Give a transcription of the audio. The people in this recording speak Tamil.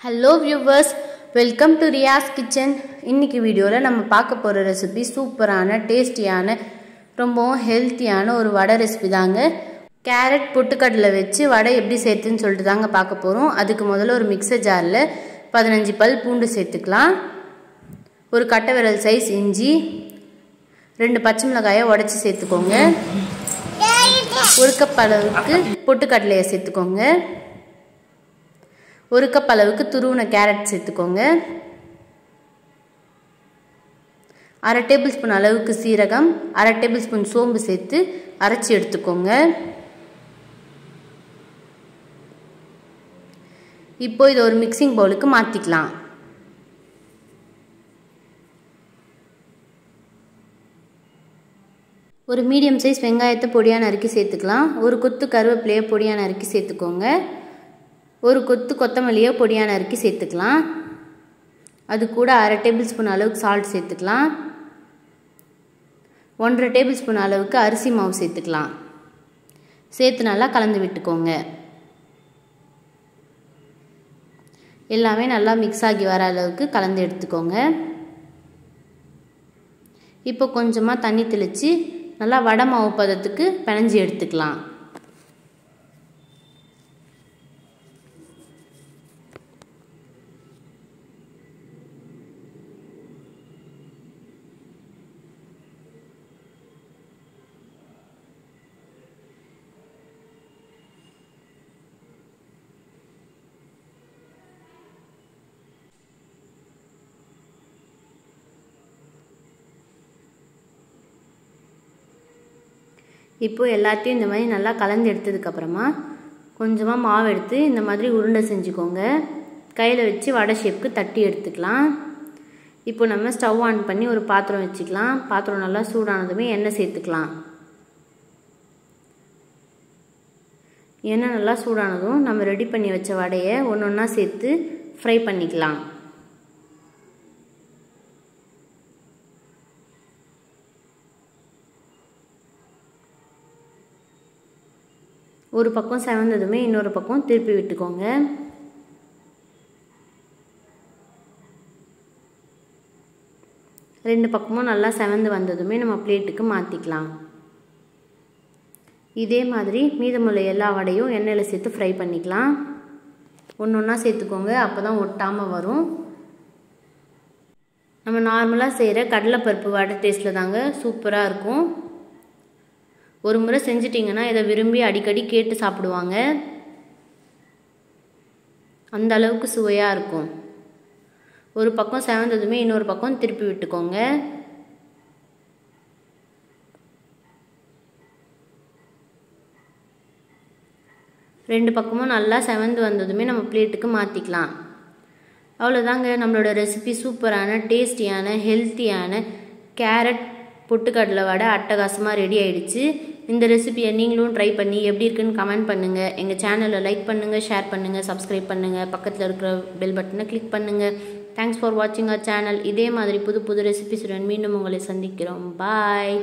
Hello viewers, welcome to Riya's Kitchen. இன்னைக்கு வீடியோல நம்ம பார்க்க போற ரெசிபி சூப்பரான டேஸ்டியான ரொம்பவும் ஹெல்த்தியான ஒரு வடை ரெசிபி தாங்க. கேரட் பொட்டுக்கடலை வச்சு வடை எப்படி செய்யறதுன்னு சொல்லிட்டு தாங்க பார்க்க போறோம். அதுக்கு முதல்ல ஒரு மிக்ஸர் ஜார்ல 15 பல் பூண்டு சேர்த்துக்கலாம். ஒரு கட்டை விரல் சைஸ் இஞ்சி, 2 பச்சை மிளகாயை உடைச்சு சேர்த்துக்கோங்க. ஒரு கப் அளவுக்கு பொட்டுக்கடலையை சேர்த்துக்கோங்க. ஒரு கப் அளவுக்கு துருவின கேரட் சேர்த்துக்கோங்க. 1/2 டேபிள் ஸ்பூன் அளவுக்கு சீரகம், 1/2 டேபிள் ஸ்பூன் சோம்பு சேர்த்து அரைச்சி எடுத்துக்கோங்க. இப்போ இதை ஒரு மிக்சிங் பவுலுக்கு மாற்றிக்கலாம். ஒரு மீடியம் சைஸ் வெங்காயத்தை பொடியாக நறுக்கி சேர்த்துக்கலாம். ஒரு கொத்து கருவேப்பிலையை பொடியாக நறுக்கி சேர்த்துக்கோங்க. ஒரு கொத்து கொத்தமல்லியை பொடியாக நறுக்கி சேர்த்துக்கலாம். அது கூட 1/2 டேபிள் ஸ்பூன் அளவுக்கு சால்ட் சேர்த்துக்கலாம். 1/2 டேபிள் ஸ்பூன் அளவுக்கு அரிசி மாவு சேர்த்துக்கலாம். சேர்த்து நல்லா கலந்து விட்டுக்கோங்க. எல்லாமே நல்லா மிக்ஸ் ஆகி வர அளவுக்கு கலந்து எடுத்துக்கோங்க. இப்போ கொஞ்சமாக தண்ணி தெளித்து நல்லா வடை மாவு பதத்துக்கு பிணைஞ்சி எடுத்துக்கலாம். இப்போ எல்லாத்தையும் இந்த மாதிரி நல்லா கலந்து எடுத்ததுக்கப்புறமா கொஞ்சமாக மாவு எடுத்து இந்த மாதிரி உருண்டை செஞ்சுக்கோங்க. கையில் வச்சு வடை ஷேப்புக்கு தட்டி எடுத்துக்கலாம். இப்போ நம்ம ஸ்டவ் ஆன் பண்ணி ஒரு பாத்திரம் வச்சுக்கலாம். பாத்திரம் நல்லா சூடானதுமே எண்ணெய் சேர்த்துக்கலாம். எண்ணெய் நல்லா சூடானதும் நம்ம ரெடி பண்ணி வச்ச வடையை ஒன்று ஒன்றா சேர்த்து ஃப்ரை பண்ணிக்கலாம். ஒரு பக்கம் செவந்ததுமே இன்னொரு பக்கம் திருப்பி விட்டுக்கோங்க. ரெண்டு பக்கமும் நல்லா செவந்து வந்ததுமே நம்ம பிளேட்டுக்கு மாற்றிக்கலாம். இதே மாதிரி மீதமுள்ள எல்லா வடையும் எண்ணெயில் சேர்த்து ஃப்ரை பண்ணிக்கலாம். ஒன்று ஒன்றா சேர்த்துக்கோங்க, அப்போ தான் ஒட்டாமல் வரும். நம்ம நார்மலாக செய்கிற கடலைப்பருப்பு வடை டேஸ்ட்டில் தாங்க சூப்பராக இருக்கும். ஒரு முறை செஞ்சிட்டிங்கன்னா இதை விரும்பி அடிக்கடி கேட்டு சாப்பிடுவாங்க. அந்த அளவுக்கு சுவையாக இருக்கும். ஒரு பக்கம் செவந்ததுமே இன்னொரு பக்கம் திருப்பி விட்டுக்கோங்க. ரெண்டு பக்கமும் நல்லா செவந்து வந்ததுமே நம்ம பிளேட்டுக்கு மாற்றிக்கலாம். அவ்வளோதாங்க, நம்மளோட ரெசிபி சூப்பரான டேஸ்டியான ஹெல்த்தியான கேரட் பொட்டுக்கடலை வடை அட்டகாசமாக ரெடி ஆகிடுச்சு. இந்த ரெசிபியை நீங்களும் ட்ரை பண்ணி எப்படி இருக்குன்னு கமெண்ட் பண்ணுங்கள். எங்கள் சேனலை லைக் பண்ணுங்கள், ஷேர் பண்ணுங்கள், சப்ஸ்கிரைப் பண்ணுங்கள், பக்கத்தில் இருக்கிற பெல் பட்டனை கிளிக் பண்ணுங்கள். தேங்க்ஸ் ஃபார் வாட்சிங் அவர் சேனல். இதே மாதிரி புது புது ரெசிபிஸுடன் மீண்டும் உங்களை சந்திக்கிறோம். பாய்.